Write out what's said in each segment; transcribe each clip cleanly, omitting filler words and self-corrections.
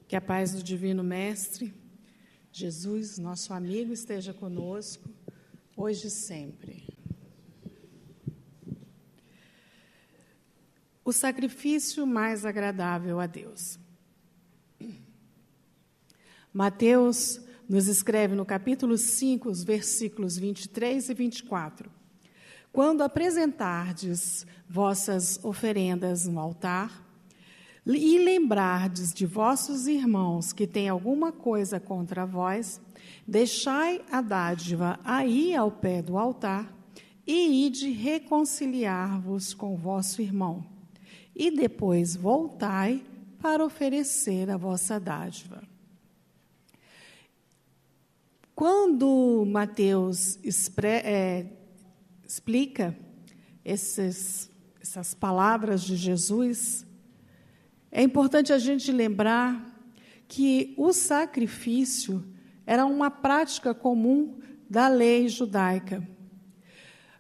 Que a paz do Divino Mestre, Jesus, nosso amigo, esteja conosco, hoje e sempre. O sacrifício mais agradável a Deus. Mateus nos escreve no capítulo 5, os versículos 23 e 24. Quando apresentardes vossas oferendas no altar, e lembrardes de vossos irmãos que têm alguma coisa contra vós, deixai a dádiva aí ao pé do altar e ide reconciliar-vos com vosso irmão. E depois voltai para oferecer a vossa dádiva. Quando Mateus explica essas palavras de Jesus, é importante a gente lembrar que o sacrifício era uma prática comum da lei judaica.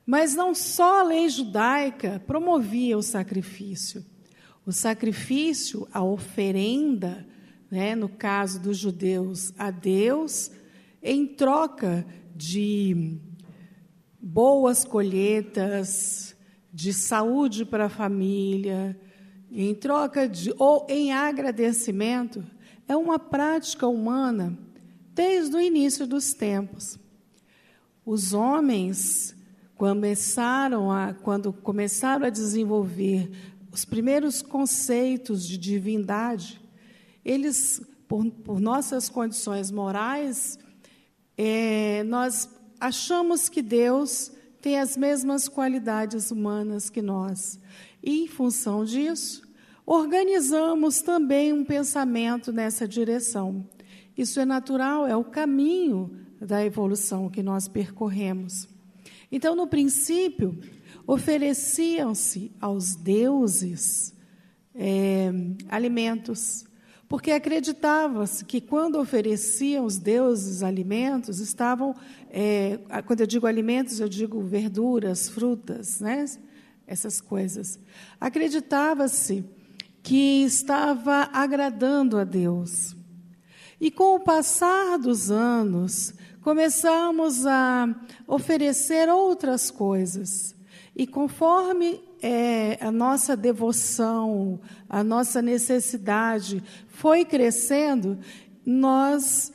Mas não só a lei judaica promovia o sacrifício. O sacrifício, a oferenda, no caso dos judeus, a Deus, em troca de boas colheitas, de saúde para a família, em troca de, ou em agradecimento, é uma prática humana desde o início dos tempos. Os homens, quando começaram a desenvolver os primeiros conceitos de divindade, eles, por nossas condições morais, nós achamos que Deus tem as mesmas qualidades humanas que nós. E, em função disso, organizamos também um pensamento nessa direção. Isso é natural, é o caminho da evolução que nós percorremos. Então, no princípio, ofereciam-se aos deuses alimentos, porque acreditava-se que quando ofereciam os deuses alimentos, estavam, quando eu digo alimentos, eu digo verduras, frutas, essas coisas. Acreditava-se que estava agradando a Deus. E com o passar dos anos, começamos a oferecer outras coisas. E conforme a nossa devoção, a nossa necessidade foi crescendo, nós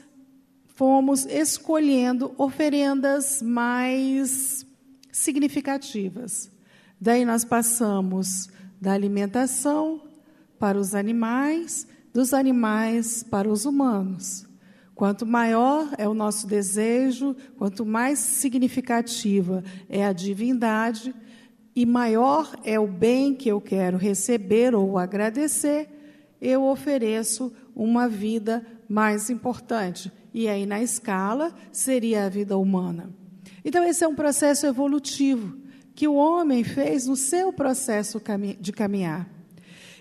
fomos escolhendo oferendas mais significativas. Daí nós passamos da alimentação para os animais, dos animais para os humanos. Quanto maior é o nosso desejo, quanto mais significativa é a divindade, e maior é o bem que eu quero receber ou agradecer, eu ofereço uma vida mais importante. E aí, na escala, seria a vida humana. Então, esse é um processo evolutivo que o homem fez no seu processo de caminhar.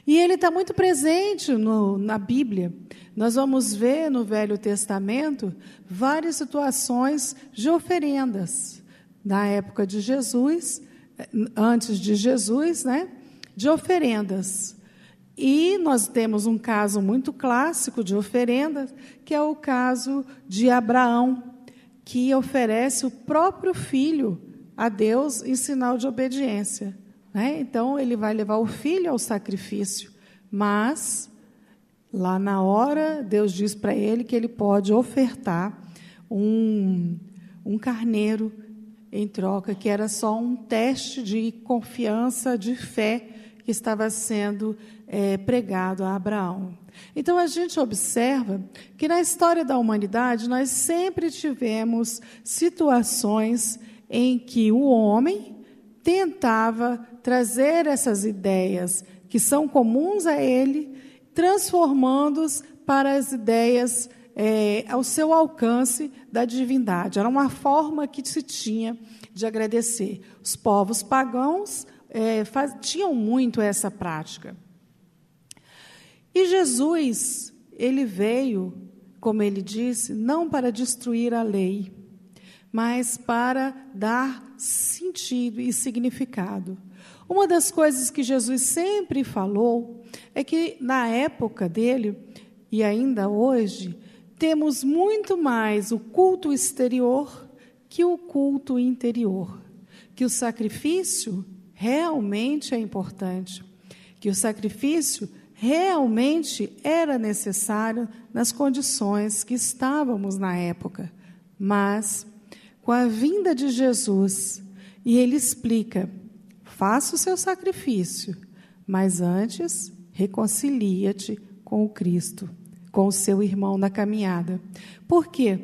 E ele está muito presente na Bíblia. Nós vamos ver no Velho Testamento várias situações de oferendas. Na época de Jesus, antes de Jesus, de oferendas. E nós temos um caso muito clássico de oferendas, que é o caso de Abraão, que oferece o próprio filho a Deus em sinal de obediência. Então, ele vai levar o filho ao sacrifício, mas, lá na hora, Deus diz para ele que ele pode ofertar um carneiro em troca, que era só um teste de confiança, de fé, que estava sendo pregado a Abraão. Então, a gente observa que na história da humanidade, nós sempre tivemos situações em que o homem tentava trazer essas ideias que são comuns a ele, transformando-as para as ideias ao seu alcance da divindade. Era uma forma que se tinha de agradecer. Os povos pagãos tinham muito essa prática. E Jesus, ele veio, como ele disse, não para destruir a lei, mas para dar sentido e significado. Uma das coisas que Jesus sempre falou é que, na época dele, e ainda hoje, temos muito mais o culto exterior que o culto interior. Que o sacrifício realmente é importante, que o sacrifício realmente era necessário nas condições que estávamos na época. Mas, com a vinda de Jesus, e ele explica, faça o seu sacrifício, mas antes reconcilia-te com o Cristo, com o seu irmão na caminhada. Por quê?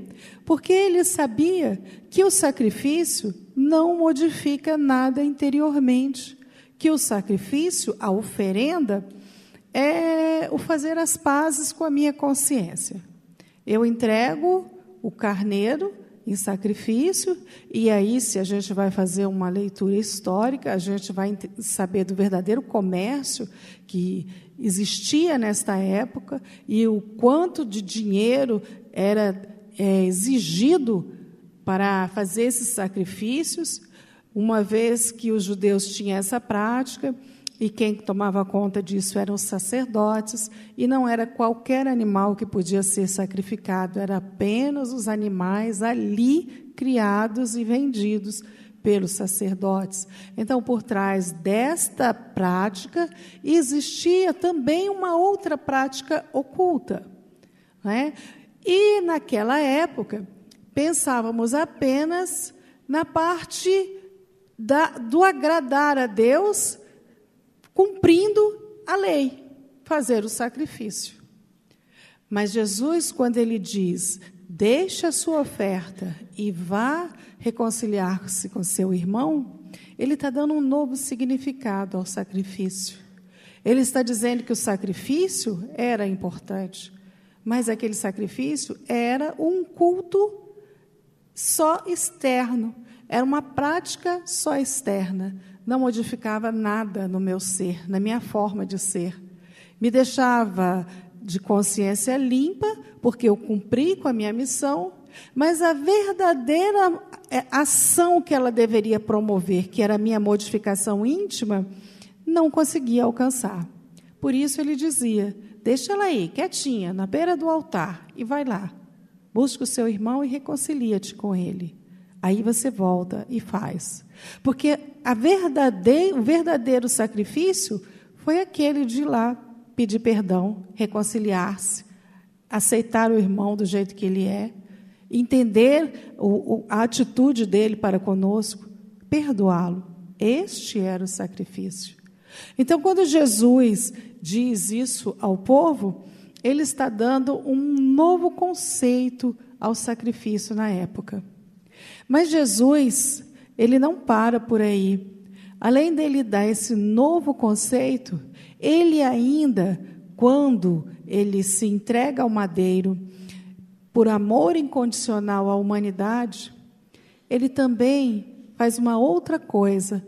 Porque ele sabia que o sacrifício não modifica nada interiormente, que o sacrifício, a oferenda, é o fazer as pazes com a minha consciência. Eu entrego o carneiro em sacrifício, e aí, se a gente vai fazer uma leitura histórica, a gente vai saber do verdadeiro comércio que existia nesta época e o quanto de dinheiro era exigido para fazer esses sacrifícios, uma vez que os judeus tinham essa prática, e quem tomava conta disso eram os sacerdotes, e não era qualquer animal que podia ser sacrificado, era apenas os animais ali criados e vendidos pelos sacerdotes. Então, por trás desta prática, existia também uma outra prática oculta, né? E, naquela época, pensávamos apenas na parte do agradar a Deus, cumprindo a lei, fazer o sacrifício. Mas Jesus, quando ele diz, deixe a sua oferta e vá reconciliar-se com seu irmão, ele está dando um novo significado ao sacrifício. Ele está dizendo que o sacrifício era importante, mas aquele sacrifício era um culto só externo, era uma prática só externa, não modificava nada no meu ser, na minha forma de ser. Me deixava de consciência limpa, porque eu cumpri com a minha missão, mas a verdadeira ação que ela deveria promover, que era a minha modificação íntima, não conseguia alcançar. Por isso ele dizia, deixa ela aí, quietinha, na beira do altar, e vai lá. Busca o seu irmão e reconcilia-te com ele. Aí você volta e faz. Porque o verdadeiro sacrifício foi aquele de ir lá pedir perdão, reconciliar-se, aceitar o irmão do jeito que ele é, entender a atitude dele para conosco, perdoá-lo. Este era o sacrifício. Então, quando Jesus diz isso ao povo, ele está dando um novo conceito ao sacrifício na época. Mas Jesus, ele não para por aí. Além dele dar esse novo conceito, ele ainda, quando ele se entrega ao madeiro, por amor incondicional à humanidade, ele também faz uma outra coisa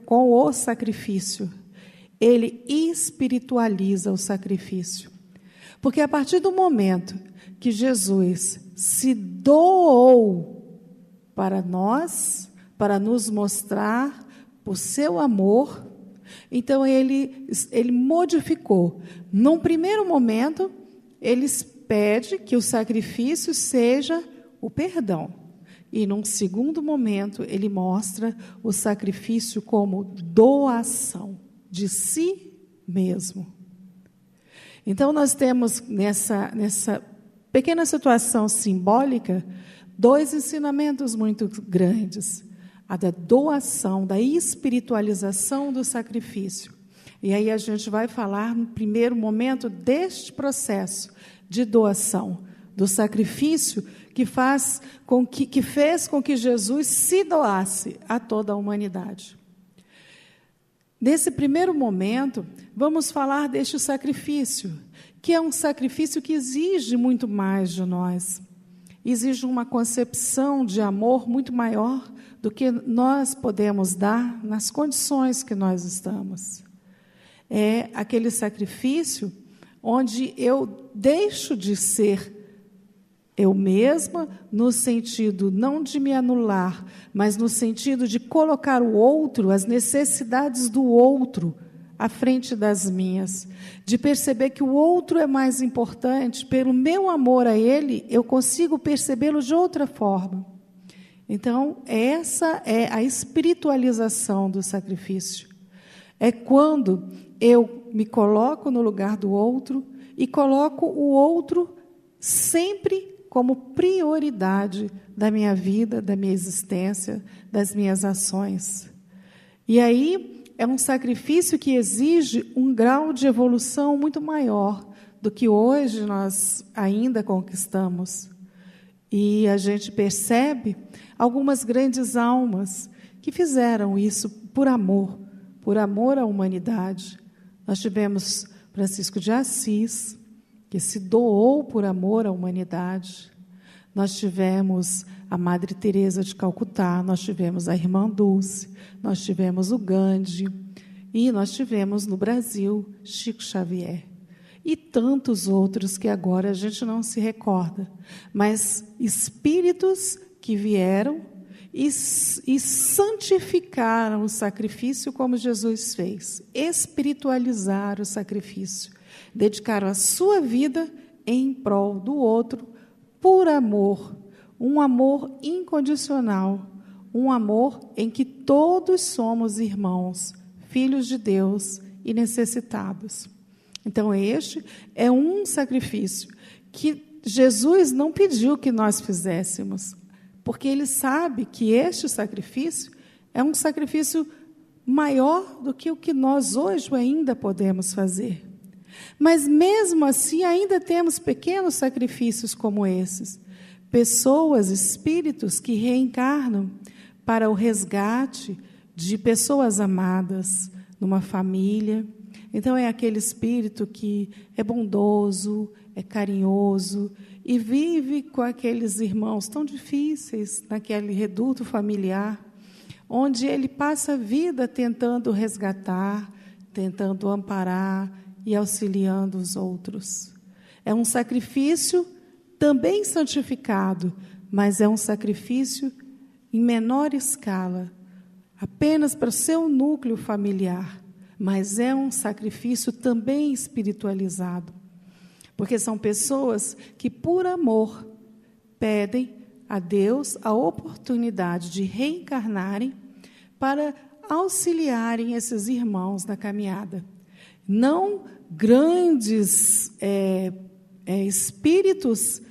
com o sacrifício. Ele espiritualiza o sacrifício. Porque a partir do momento que Jesus se doou para nós, para nos mostrar o seu amor, então ele modificou. Num primeiro momento, ele pede que o sacrifício seja o perdão. E num segundo momento, ele mostra o sacrifício como doação de si mesmo. Então, nós temos nessa pequena situação simbólica, dois ensinamentos muito grandes. A da doação, da espiritualização do sacrifício. E aí a gente vai falar, no primeiro momento, deste processo de doação, do sacrifício que fez com que Jesus se doasse a toda a humanidade. Nesse primeiro momento, vamos falar deste sacrifício, que é um sacrifício que exige muito mais de nós. Exige uma concepção de amor muito maior do que nós podemos dar nas condições que nós estamos. É aquele sacrifício onde eu deixo de ser eu mesma, no sentido não de me anular, mas no sentido de colocar o outro, as necessidades do outro, à frente das minhas, de perceber que o outro é mais importante. Pelo meu amor a ele, eu consigo percebê-lo de outra forma. Então, essa é a espiritualização do sacrifício. É quando eu me coloco no lugar do outro e coloco o outro sempre como prioridade da minha vida, da minha existência, das minhas ações. E aí é um sacrifício que exige um grau de evolução muito maior do que hoje nós ainda conquistamos. E a gente percebe algumas grandes almas que fizeram isso por amor à humanidade. Nós tivemos Francisco de Assis, que se doou por amor à humanidade. Nós tivemos a Madre Teresa de Calcutá, nós tivemos a Irmã Dulce, nós tivemos o Gandhi, e nós tivemos no Brasil Chico Xavier. E tantos outros que agora a gente não se recorda, mas espíritos que vieram e santificaram o sacrifício como Jesus fez, espiritualizaram o sacrifício, dedicaram a sua vida em prol do outro, por amor, um amor incondicional, um amor em que todos somos irmãos, filhos de Deus e necessitados. Então, este é um sacrifício que Jesus não pediu que nós fizéssemos, porque Ele sabe que este sacrifício é um sacrifício maior do que o que nós hoje ainda podemos fazer. Mas, mesmo assim, ainda temos pequenos sacrifícios como esses. Pessoas, espíritos que reencarnam para o resgate de pessoas amadas numa família. Então, é aquele espírito que é bondoso, é carinhoso e vive com aqueles irmãos tão difíceis naquele reduto familiar, onde ele passa a vida tentando resgatar, tentando amparar e auxiliando os outros. É um sacrifício também santificado, mas é um sacrifício em menor escala, apenas para o seu núcleo familiar. Mas é um sacrifício também espiritualizado, porque são pessoas que, por amor, pedem a Deus a oportunidade de reencarnarem para auxiliarem esses irmãos na caminhada. Não grandes espíritos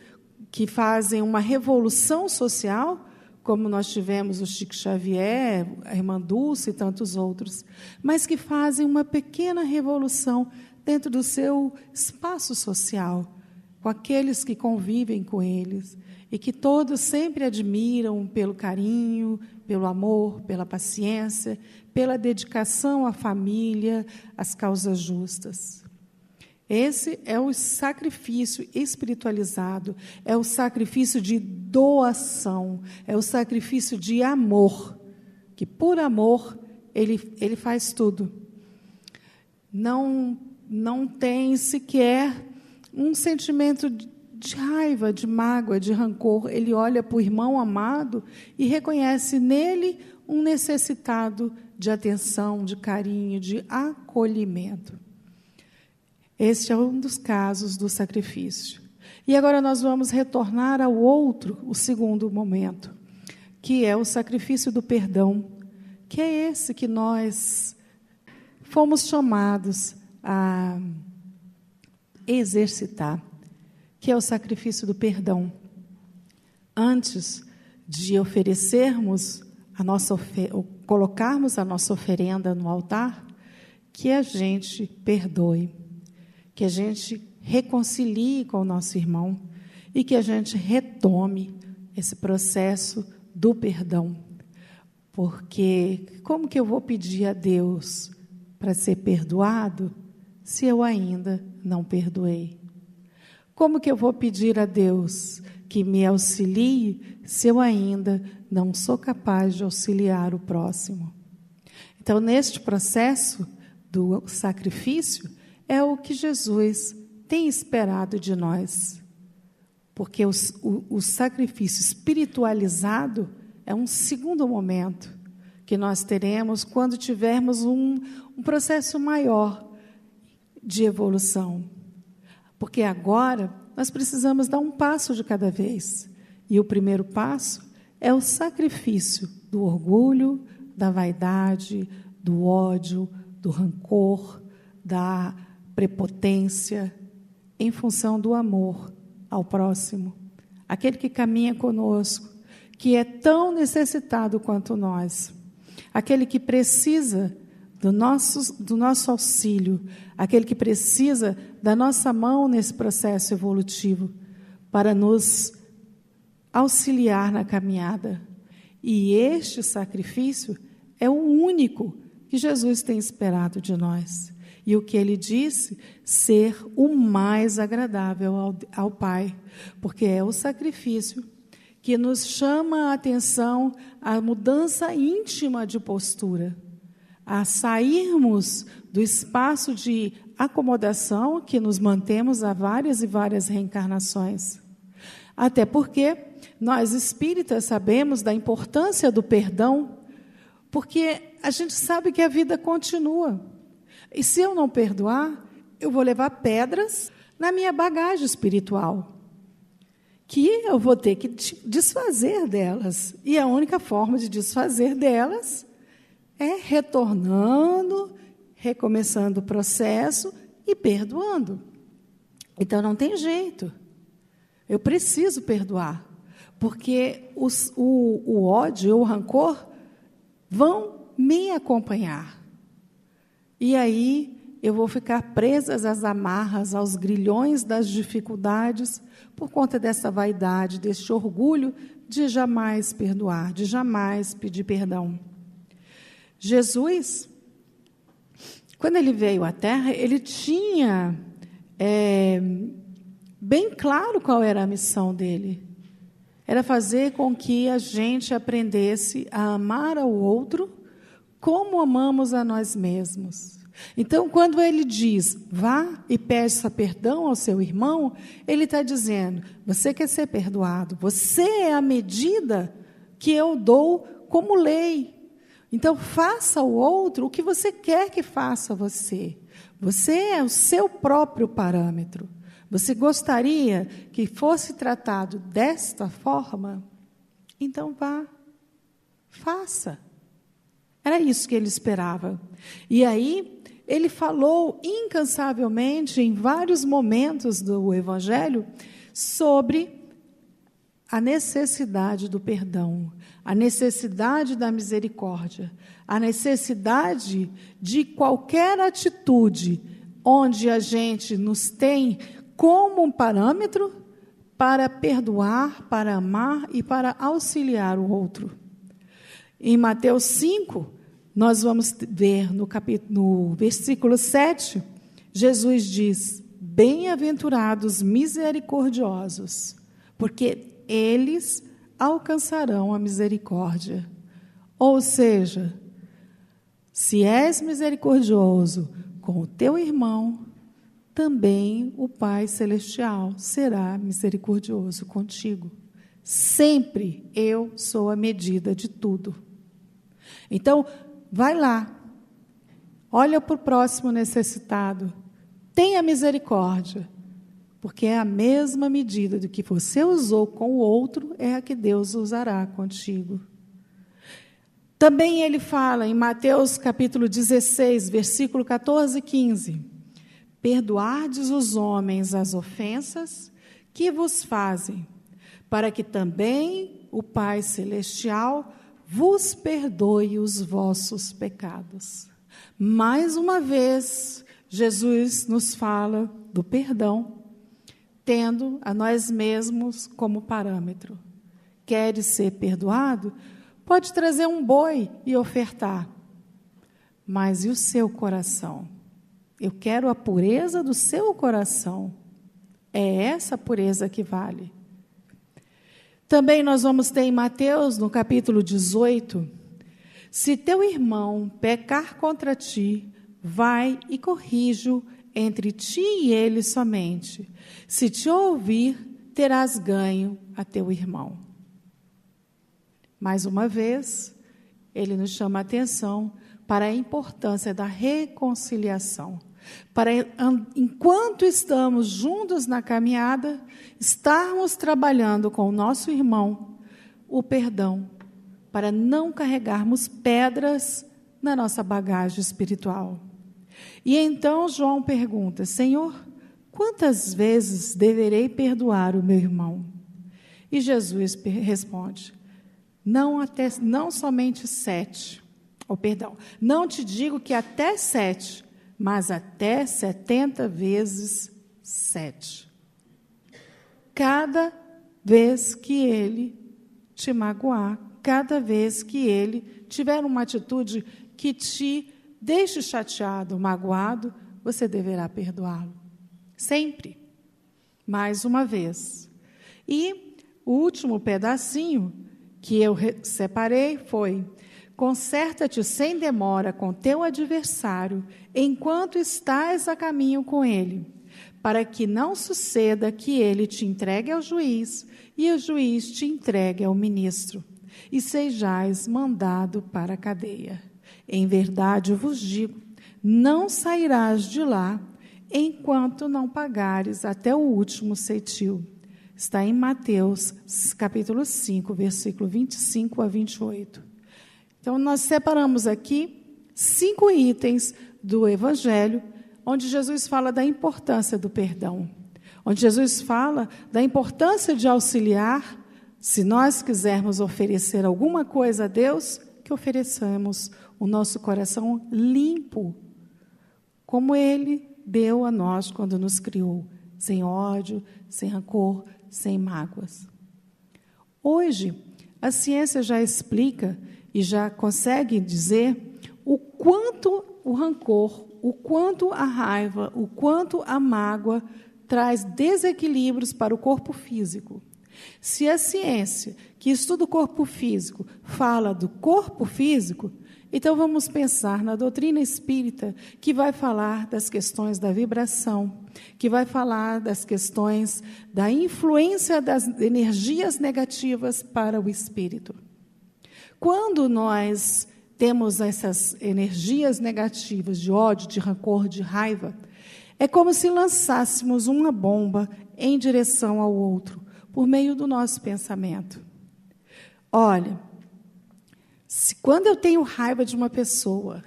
que fazem uma revolução social, como nós tivemos o Chico Xavier, a Irmã Dulce e tantos outros, mas que fazem uma pequena revolução dentro do seu espaço social, com aqueles que convivem com eles, e que todos sempre admiram pelo carinho, pelo amor, pela paciência, pela dedicação à família, às causas justas. Esse é o sacrifício espiritualizado, é o sacrifício de doação, é o sacrifício de amor, que por amor ele faz tudo. Não tem sequer um sentimento de raiva, de mágoa, de rancor. Ele olha para o irmão amado e reconhece nele um necessitado de atenção, de carinho, de acolhimento. Este é um dos casos do sacrifício. E agora nós vamos retornar ao outro, o segundo momento, que é o sacrifício do perdão, que é esse que nós fomos chamados a exercitar, que é o sacrifício do perdão. Antes de oferecermos colocarmos a nossa oferenda no altar, que a gente perdoe, que a gente reconcilie com o nosso irmão e que a gente retome esse processo do perdão. Porque como que eu vou pedir a Deus para ser perdoado se eu ainda não perdoei? Como que eu vou pedir a Deus que me auxilie se eu ainda não sou capaz de auxiliar o próximo? Então, neste processo do sacrifício, é o que Jesus tem esperado de nós, porque o sacrifício espiritualizado é um segundo momento, que nós teremos quando tivermos um processo maior de evolução. Porque agora nós precisamos dar um passo de cada vez. E o primeiro passo é o sacrifício do orgulho, da vaidade, do ódio, do rancor, da prepotência, em função do amor ao próximo, aquele que caminha conosco, que é tão necessitado quanto nós, aquele que precisa do nosso auxílio, aquele que precisa da nossa mão nesse processo evolutivo, para nos auxiliar na caminhada. E este sacrifício é o único que Jesus tem esperado de nós. E o que ele disse, ser o mais agradável ao Pai, porque é o sacrifício que nos chama a atenção à mudança íntima de postura, a sairmos do espaço de acomodação que nos mantemos há várias e várias reencarnações. Até porque nós espíritas sabemos da importância do perdão, porque a gente sabe que a vida continua. E se eu não perdoar, eu vou levar pedras na minha bagagem espiritual, que eu vou ter que desfazer delas. E a única forma de desfazer delas é retornando, recomeçando o processo e perdoando. Então, não tem jeito. Eu preciso perdoar, porque o ódio, o rancor, vão me acompanhar. E aí eu vou ficar presa às amarras, aos grilhões das dificuldades, por conta dessa vaidade, deste orgulho de jamais perdoar, de jamais pedir perdão. Jesus, quando ele veio à Terra, ele tinha bem claro qual era a missão dele. Era fazer com que a gente aprendesse a amar ao outro como amamos a nós mesmos. Então, quando ele diz, vá e peça perdão ao seu irmão, ele está dizendo, você quer ser perdoado, você é a medida que eu dou como lei. Então, faça ao outro o que você quer que faça a você. Você é o seu próprio parâmetro. Você gostaria que fosse tratado desta forma? Então, vá, faça. Era isso que ele esperava. E aí, ele falou incansavelmente, em vários momentos do Evangelho, sobre a necessidade do perdão, a necessidade da misericórdia, a necessidade de qualquer atitude onde a gente nos tem como um parâmetro para perdoar, para amar e para auxiliar o outro. Em Mateus 5, nós vamos ver no versículo 7, Jesus diz, bem-aventurados misericordiosos, porque eles alcançarão a misericórdia. Ou seja, se és misericordioso com o teu irmão, também o Pai Celestial será misericordioso contigo. Sempre eu sou a medida de tudo. Então, vai lá, olha para o próximo necessitado, tenha misericórdia, porque é a mesma medida do que você usou com o outro, é a que Deus usará contigo. Também ele fala em Mateus capítulo 16, versículo 14 e 15, perdoardes os homens as ofensas que vos fazem, para que também o Pai Celestial vos perdoe os vossos pecados. Mais uma vez, Jesus nos fala do perdão, tendo a nós mesmos como parâmetro. Queres ser perdoado? Pode trazer um boi e ofertar. Mas e o seu coração? Eu quero a pureza do seu coração. É essa pureza que vale. Também nós vamos ter em Mateus, no capítulo 18, se teu irmão pecar contra ti, vai e corrige-o entre ti e ele somente. Se te ouvir, terás ganho a teu irmão. Mais uma vez, ele nos chama a atenção para a importância da reconciliação. Enquanto estamos juntos na caminhada, estarmos trabalhando com o nosso irmão o perdão, para não carregarmos pedras na nossa bagagem espiritual. E então João pergunta: Senhor, quantas vezes deverei perdoar o meu irmão? E Jesus responde: não somente 7. Não te digo que até 7, mas até 70 vezes 7. Cada vez que ele te magoar, cada vez que ele tiver uma atitude que te deixe chateado, magoado, você deverá perdoá-lo. Sempre. Mais uma vez. E o último pedacinho que eu separei foi: conserta-te sem demora com teu adversário, enquanto estás a caminho com ele, para que não suceda que ele te entregue ao juiz e o juiz te entregue ao ministro, e sejais mandado para a cadeia. Em verdade, eu vos digo, não sairás de lá enquanto não pagares até o último cetil. Está em Mateus, capítulo 5, versículo 25 a 28. Então, nós separamos aqui 5 itens do Evangelho, onde Jesus fala da importância do perdão, onde Jesus fala da importância de auxiliar. Se nós quisermos oferecer alguma coisa a Deus, que ofereçamos o nosso coração limpo, como Ele deu a nós quando nos criou, sem ódio, sem rancor, sem mágoas. Hoje, a ciência já explica e já consegue dizer o quanto o rancor, o quanto a raiva, o quanto a mágoa traz desequilíbrios para o corpo físico. Se a ciência, que estuda o corpo físico, fala do corpo físico, então vamos pensar na doutrina espírita, que vai falar das questões da vibração, que vai falar das questões da influência das energias negativas para o espírito. Quando nós temos essas energias negativas de ódio, de rancor, de raiva, é como se lançássemos uma bomba em direção ao outro, por meio do nosso pensamento. Olha, quando eu tenho raiva de uma pessoa,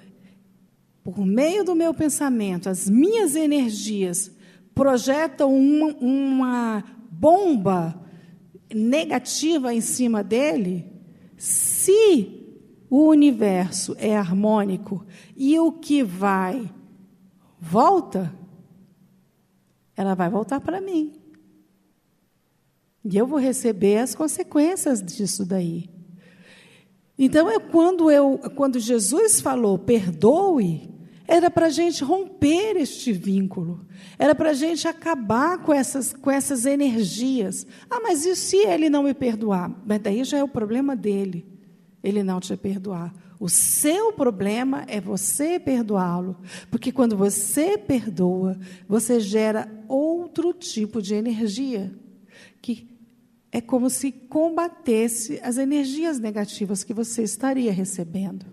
por meio do meu pensamento, as minhas energias projetam uma bomba negativa em cima dele, se o universo é harmônico e o que vai volta, ela vai voltar para mim. E eu vou receber as consequências disso daí. Então, quando Jesus falou, perdoe, era para a gente romper este vínculo. Era para a gente acabar com essas energias. Ah, mas e se ele não me perdoar? Mas daí já é o problema dele, ele não te perdoar. O seu problema é você perdoá-lo. Porque quando você perdoa, você gera outro tipo de energia, que é como se combatesse as energias negativas que você estaria recebendo.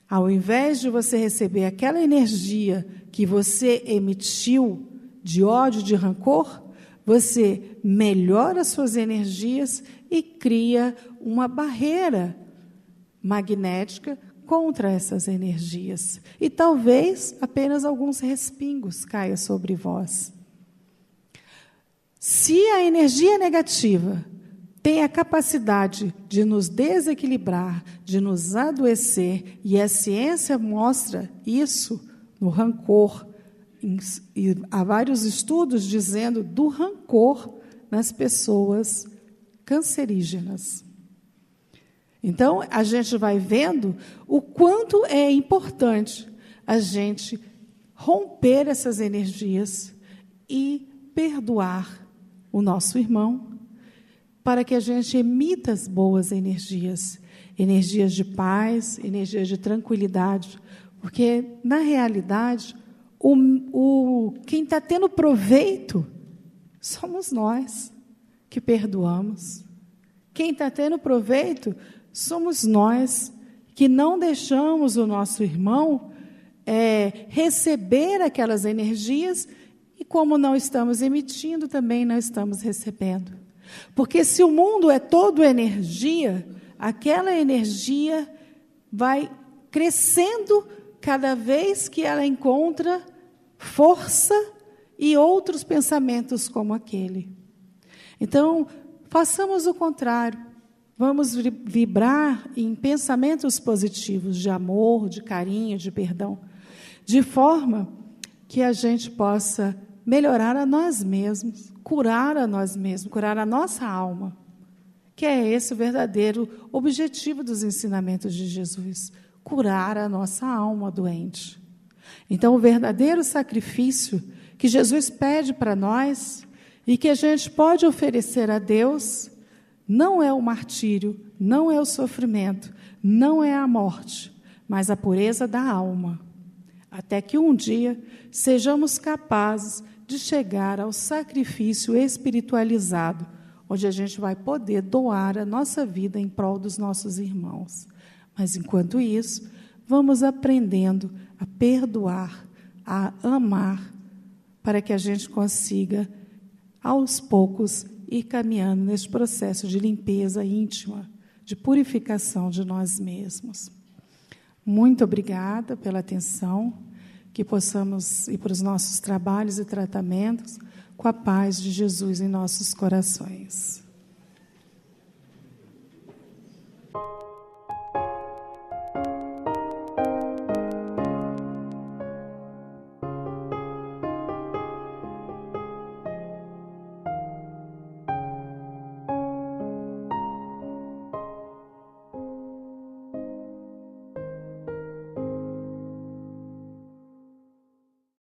Ao invés de você receber aquela energia que você emitiu de ódio, de rancor, você melhora as suas energias e cria uma barreira magnética contra essas energias. E talvez apenas alguns respingos caiam sobre vós. Se a energia negativa tem a capacidade de nos desequilibrar, de nos adoecer, e a ciência mostra isso no rancor, e há vários estudos dizendo do rancor nas pessoas cancerígenas. Então, a gente vai vendo o quanto é importante a gente romper essas energias e perdoar o nosso irmão, para que a gente emita as boas energias, energias de paz, energias de tranquilidade, porque, na realidade, quem está tendo proveito somos nós que perdoamos. Quem está tendo proveito somos nós que não deixamos o nosso irmão receber aquelas energias, e como não estamos emitindo, também não estamos recebendo. Porque se o mundo é todo energia, aquela energia vai crescendo cada vez que ela encontra força e outros pensamentos como aquele. Então, façamos o contrário. Vamos vibrar em pensamentos positivos de amor, de carinho, de perdão, de forma que a gente possa melhorar a nós mesmos, curar a nós mesmos, curar a nossa alma, que é esse o verdadeiro objetivo dos ensinamentos de Jesus, curar a nossa alma doente. Então, o verdadeiro sacrifício que Jesus pede para nós e que a gente pode oferecer a Deus não é o martírio, não é o sofrimento, não é a morte, mas a pureza da alma, até que um dia sejamos capazes de chegar ao sacrifício espiritualizado, onde a gente vai poder doar a nossa vida em prol dos nossos irmãos. Mas, enquanto isso, vamos aprendendo a perdoar, a amar, para que a gente consiga, aos poucos, ir caminhando nesse processo de limpeza íntima, de purificação de nós mesmos. Muito obrigada pela atenção, que possamos ir para os nossos trabalhos e tratamentos com a paz de Jesus em nossos corações.